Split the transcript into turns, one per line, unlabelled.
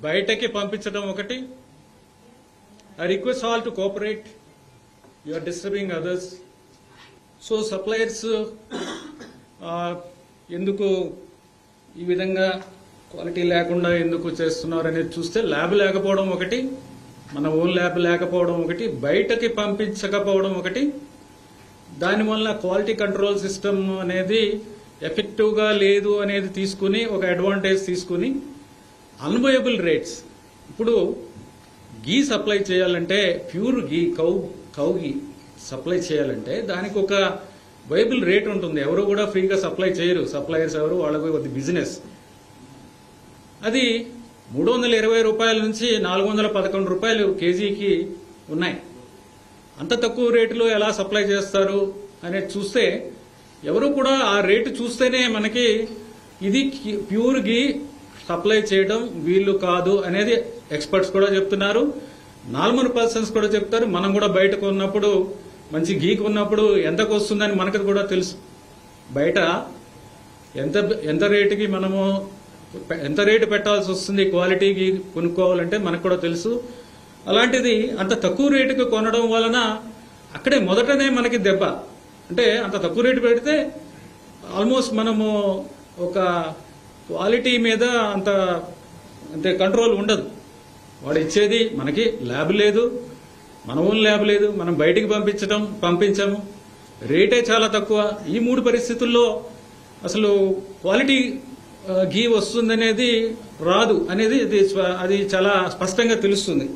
బయటకి పంపించడం ఒకటి. I request all to cooperate. You are disturbing others. So suppliers ఎందుకు ఈ విధంగా క్వాలిటీ లేకుండా ఎందుకు చేస్తున్నారు అనేది చూస్తే ల్యాబ్ లేకపోవడం ఒకటి, మన ఓన్ ల్యాబ్ లేకపోవడం ఒకటి, బయటకి పంపించకపోవడం ఒకటి. దానివల్ల క్వాలిటీ కంట్రోల్ సిస్టమ్ అనేది ఎఫెక్టివ్గా లేదు అనేది తీసుకుని ఒక అడ్వాంటేజ్ తీసుకుని అన్వయబుల్ రేట్స్. ఇప్పుడు గీ సప్లై చేయాలంటే ప్యూర్ గీ కౌ గీ సప్లై చేయాలంటే దానికి ఒక వైబుల్ రేట్ ఉంటుంది. ఎవరు కూడా ఫ్రీగా సప్లై చేయరు. సప్లయర్స్ ఎవరు, వాళ్ళకు అది బిజినెస్. అది 320 రూపాయల నుంచి 411 రూపాయలు కేజీకి ఉన్నాయి. అంత తక్కువ రేటులో ఎలా సప్లై చేస్తారు అనేది చూస్తే ఎవరు కూడా ఆ రేటు చూస్తేనే మనకి ఇది ప్యూర్ గీ సప్లై చేయడం వీళ్ళు కాదు అనేది ఎక్స్పర్ట్స్ కూడా చెప్తున్నారు, నార్మల్ పర్సన్స్ కూడా చెప్తారు. మనం కూడా బయట కొన్నప్పుడు మంచి గీ కొన్నప్పుడు ఎంతకు వస్తుందని మనకు కూడా తెలుసు. బయట ఎంత రేటుకి మనము ఎంత రేటు పెట్టాల్సి వస్తుంది క్వాలిటీ గీ కొనుక్కోవాలంటే మనకు కూడా తెలుసు. అలాంటిది అంత తక్కువ రేటుకి కొనడం వలన అక్కడే మొదటనే మనకి దెబ్బ. అంటే అంత తక్కువ రేటు పెడితే ఆల్మోస్ట్ మనము ఒక క్వాలిటీ మీద అంతే కంట్రోల్ ఉండదు. వాడు ఇచ్చేది మనకి ల్యాబ్ లేదు, మన ఓన్ ల్యాబ్ లేదు, మనం బయటికి పంపించాము, రేటే చాలా తక్కువ. ఈ 3 పరిస్థితుల్లో అసలు క్వాలిటీ గీ వస్తుందనేది రాదు అనేది అది చాలా స్పష్టంగా తెలుస్తుంది.